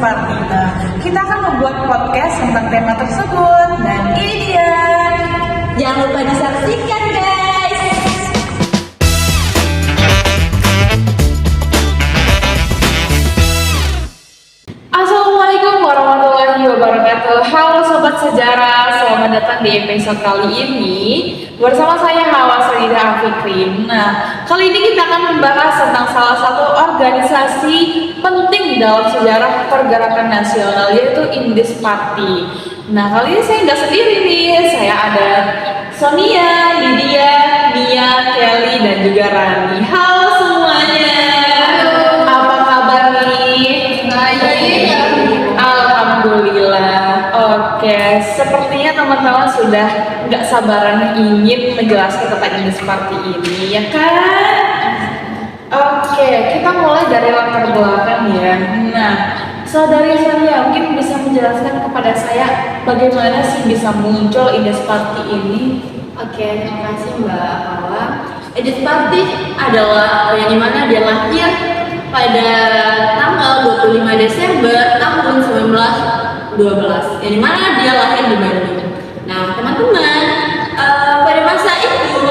Party. Nah, kita akan membuat podcast tentang tema tersebut. Dan ini dia. Jangan lupa disaksikan guys. Assalamualaikum warahmatullahi wabarakatuh. Halo Sobat Sejarah, selamat datang di episode kali ini bersama saya Hawa Saridah Afikrin. Nah, kali ini kita akan membahas tentang salah satu organisasi penting dalam sejarah pergerakan nasional, yaitu Indis Party. Nah, kali ini saya nggak sendiri nih, saya ada Sonia, Lydia, Mia, Kelly, dan juga Rani. Halo semuanya. Apa kabar nih? Alhamdulillah. Oke, sepertinya teman-teman sudah nggak sabaran ingin menjelaskan tentang Indis Party ini, ya kan? Oke, kita mulai dari latar belakang ya. Nah, Saudari Sonia mungkin bisa menjelaskan kepada saya bagaimana sih bisa muncul Indis Party ini? Oke, terima kasih Mbak Hawa. Indis Party adalah yang dimana dia lahir pada tanggal 25 Desember tahun 1912, yang dimana dia lahir di Bandung. Nah, teman-teman, pada masa itu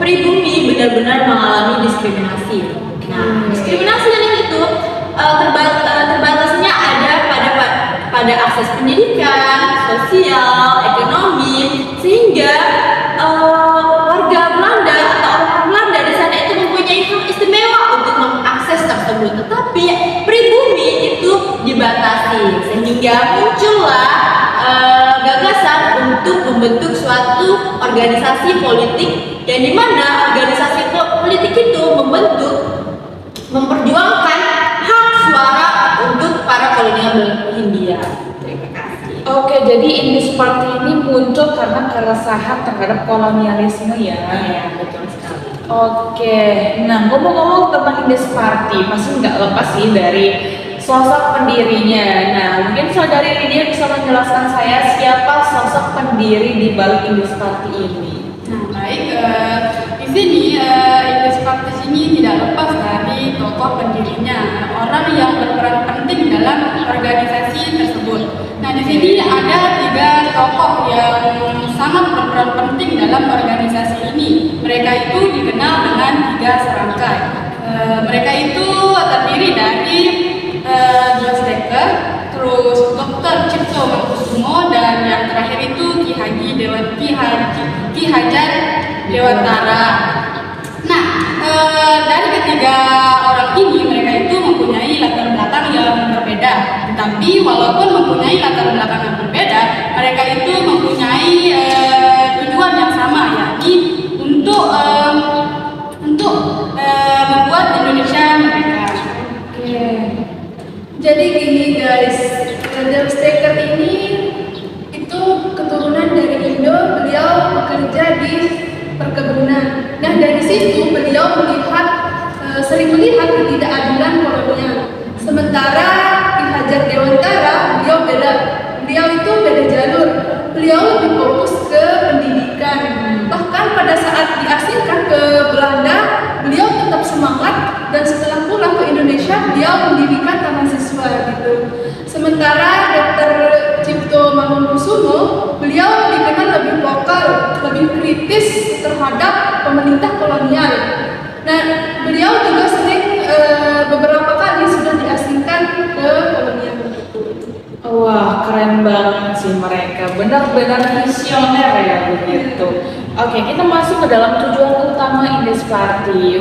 pribumi benar-benar mengalami diskriminasi. Nah, diskriminasi yang itu terbatasnya ada pada akses pendidikan, sosial, ekonomi, sehingga warga Belanda atau orang Belanda di sana itu mempunyai hak istimewa untuk mengakses tersebut, tetapi pribumi itu dibatasi, sehingga muncullah gagasan untuk membentuk suatu organisasi politik, yang dimana organisasi politik itu memperjuangkan hak suara untuk para kolonial Hindia. Terima kasih. Oke, jadi Indis Party ini muncul karena keresahan terhadap kolonialisme ya. Iya, betul sekali. Oke, nah ngomong-ngomong tentang Indis Party, pasti nggak lepas sih dari sosok pendirinya. Nah, mungkin Saudari Lydia bisa menjelaskan saya siapa sosok pendiri di balik Indis Party ini. Nah, baik, di sini Indis Party ini tidak lepas dari tokoh pendirinya, orang yang berperan penting dalam organisasi tersebut. Nah, di sini ada 3 tokoh yang sangat berperan penting dalam organisasi ini. Mereka itu dikenal dengan 3 serangkai. Mereka itu terdiri dari Jules Dekker, terus Dr. Cipto Mangunkusumo, dan yang terakhir itu Ki Hajar Dewantara. Nah, dari ketiga orang ini, mereka itu mempunyai latar belakang yang berbeda. Tetapi walaupun mempunyai latar belakang yang berbeda, mereka itu mempunyai tujuan yang sama, yakni untuk membuat Indonesia merdeka. Jadi gini guys, Jules Dekker ini itu keturunan dari Indo, beliau bekerja di perkebunan. Nah, dari situ beliau sering melihat ketidakadilan kolonial. Sementara Ki Hajar Dewantara, beliau itu beda jalur. Beliau lebih fokus ke pendidikan. Bahkan pada saat diasingkan ke Belanda, beliau tetap semangat, dan setelah pulang ke Indonesia, beliau mendirikan taman siswa gitu. Sementara Dr. Cipto Mangunkusumo, beliau dikenal lebih vokal, lebih kritis terhadap pemerintah kolonial. Nah, beliau juga sering beberapa kali sudah diasingkan ke kolonial begitu. Wah, keren banget sih mereka, benar-benar visioner ya begitu. Oke, kita masuk ke dalam tujuan utama Indis Party.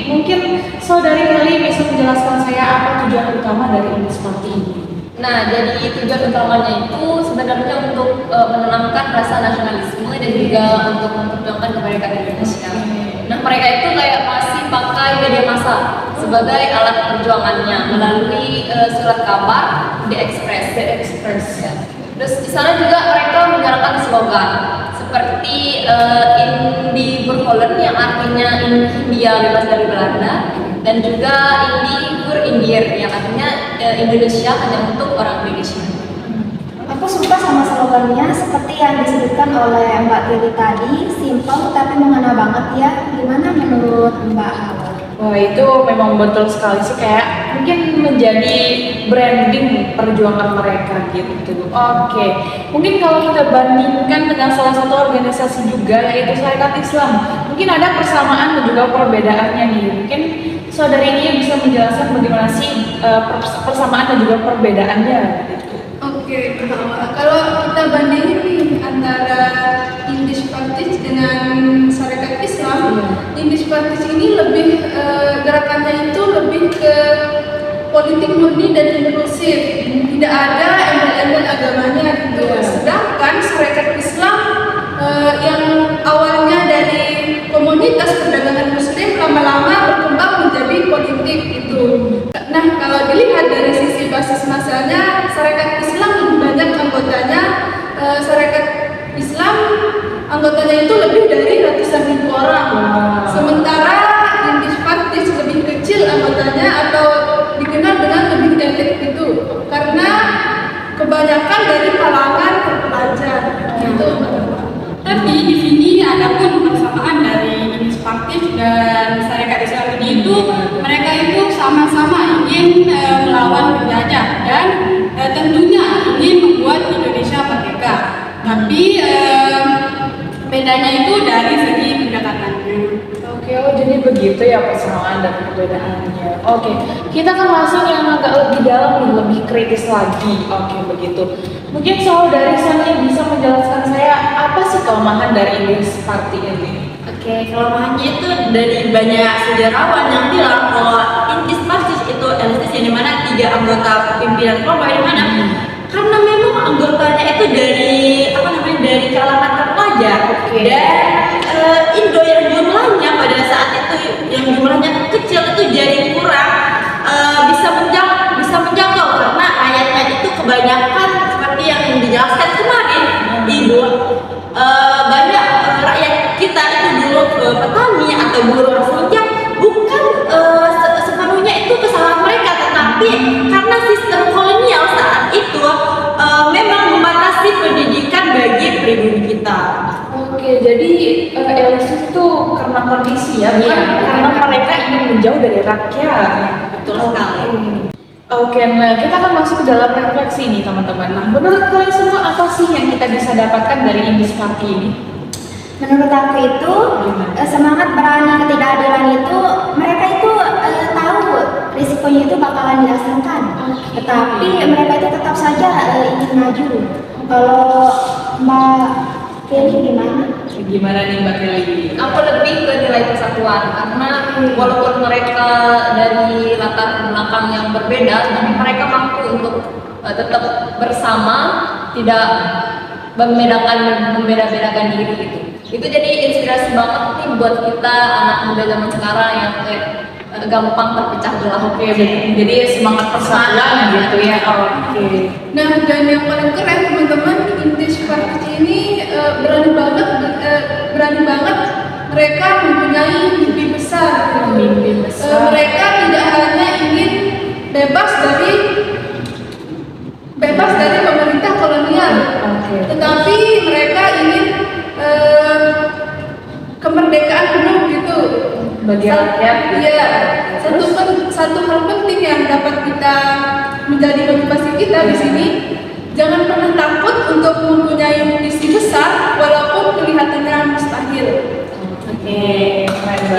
Mungkin Saudari Kelly bisa menjelaskan saya apa tujuan utama dari Indis Party ini. Nah, jadi tujuan utamanya itu sebenarnya untuk menanamkan rasa nasionalisme dan juga untuk memperjuangkan kemerdekaan Indonesia. Nah, mereka itu kayak masih pakai media massa sebagai alat perjuangannya melalui surat kabar The Express. Ya. Terus di sana juga mereka menyalakan slogan seperti Indi Burgholland, yang artinya India bebas dari Belanda, dan juga Indi Gur Indir, yang artinya Indonesia hanya untuk orang Indonesia. Aku suka sama slogannya seperti yang disebutkan oleh Mbak Tiri tadi, simple tapi mengena banget ya. Gimana menurut Mbak Hawa? Wah itu memang betul sekali sih, kayak mungkin menjadi branding perjuangan mereka gitu. Oke, mungkin kalau kita bandingkan dengan salah satu organisasi juga yaitu Sarekat Islam, mungkin ada persamaan dan juga perbedaannya nih. Mungkin saudari ini bisa menjelaskan bagaimana sih persamaan dan juga perbedaannya gitu. Oke, kalau kita bandingin nih antara Indis Partis dengan Sarekat Islam, Indis Partis ini lebih gerakannya itu lebih ke politik murni dan inklusif, tidak ada embel-embel agamanya gitu. Sedangkan Sarekat Islam yang awalnya dari komunitas perdagangan Muslim lama-lama berkembang menjadi politik gitu. Nah, kalau dilihat dari sisi basis masanya, Sarekat Islam lebih banyak anggotanya. Sarekat Islam anggotanya itu lebih dari ratusan ribu orang. Sementara Indis Partis lebih kecil anggotanya atau dikenal dengan lebih elit itu karena kebanyakan dari kalangan terpelajar gitu. Tapi di sini ada pun persamaan dari Indis Partis dan Sarekat Islam ini itu mereka itu sama-sama ingin melawan penjajah dan tentunya ingin membuat Indonesia merdeka. Tapi bedanya itu dari segi pendekatannya. Oke, jadi begitu ya persamaan dan perbedaannya. Oke, kita akan masuk yang agak lebih dalam nih, lebih kritis lagi. Oke, begitu. Mungkin saudari Sania bisa menjelaskan saya apa sih kelemahan dari Indis Party ini? Oke, kelemahannya itu dari banyak sejarawan yang bilang kalau Indis Partis itu elistis yang dimana 3 anggota pimpinan kelompok yang dimana karena memang anggotanya itu dari dari kalangan terpelajar dan Indo yang jumlahnya pada saat itu yang jumlahnya kecil itu jadi kurang bisa menjangkau karena rakyatnya itu kebanyakan seperti yang dijelaskan kemarin Ibu banyak rakyat kita itu dulu petani atau buruh sehingga bukan sepenuhnya itu kesalahan mereka, tetapi karena sistem kolonial saat itu memang membatasi pendidikan bagi pribumi kita. Oke, jadi elitis itu karena kondisi ya, bukan karena mereka ingin menjauh dari rakyat. Betul sekali. Oke, nah kita akan masuk ke dalam refleksi nih teman-teman. Nah, menurut kalian semua apa sih yang kita bisa dapatkan dari Indis Party ini? Menurut aku itu semangat berani ketidakadilan itu mereka itu tahu risikonya itu bakalan dirasakan, tetapi mereka itu tetap saja ingin maju. Kalau Mbak Kelly gimana? Gimana nih Mbak Kelly? Aku lebih ke nilai persatuan karena walaupun mereka dari latar belakang yang berbeda, tapi mereka mampu untuk tetap bersama, tidak membeda-bedakan diri gitu. Itu jadi inspirasi banget nih buat kita anak muda zaman sekarang yang kayak gampang terpecah belah. Oke, jadi semangat persatuan gitu ya. Oke. Nah, dan yang paling keren teman-teman, Indis Party ini berani banget mereka mempunyai mimpi besar. Mereka tidak hanya ingin bebas dari pemerintah kolonial, tetapi mereka ingin kemerdekaan penuh gitu bagi rakyat. Iya, satu hal penting yang dapat kita menjadi motivasi kita di sini, jangan pernah takut untuk mempunyai misi besar walaupun kelihatannya mustahil. Oke,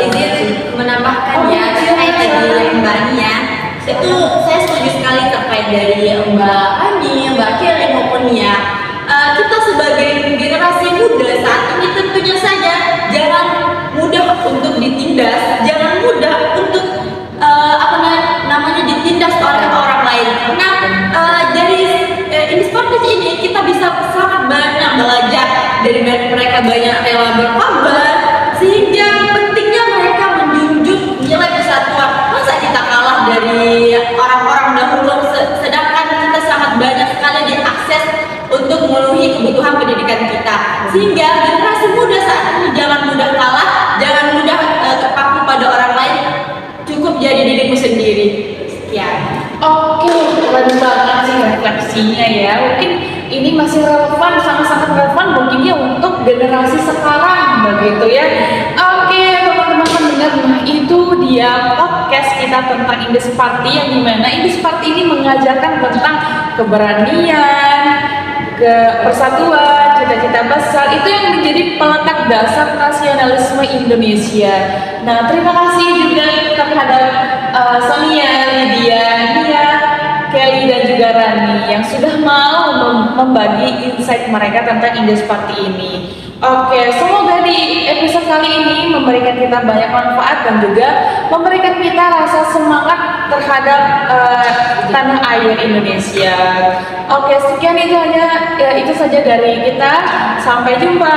izin menambahkan ya terkait tadi Mbak Nia, itu saya setuju sekali terkait dari Mbak Ani, Mbak Kelly maupun Nia. Kita sebagai generasi muda saat ini tentunya saja jangan mudah untuk ditindas, jangan mudah untuk ditindas oleh orang lain. Karena dari Indis Party ini kita bisa sangat banyak belajar dari mereka, banyak rela berkorban sehingga pentingnya mereka menjunjung nilai persatuan. Masa kita kalah dari orang-orang dahulu sedangkan kita sangat banyak sekali diakses untuk memenuhi kebutuhan pendidikan kita, sehingga generasi muda saat ini jangan mudah kalah, jangan mudah terpaku pada orang lain, cukup jadi dirimu sendiri. Sekian. Oke, keren banget sih refleksinya ya. Mungkin ini masih relevan, sangat-sangat relevan mungkin ya untuk generasi sekarang begitu ya. Oke, teman-teman pendengar, nah itu dia podcast kita tentang Indus Party, yang dimana Indus Party ini mengajarkan tentang keberanian, persatuan, cita-cita besar, itu yang menjadi peletak dasar nasionalisme Indonesia. Nah, terima kasih juga terhadap Sonia, Lydia, Nia, Kelly dan juga Rani yang sudah mau membagi insight mereka tentang Indus Party ini. Oke, semoga di episode kali ini memberikan kita banyak manfaat dan juga memberikan kita rasa semangat terhadap tanah air Indonesia. Oke, sekian itu saja dari kita. Sampai jumpa.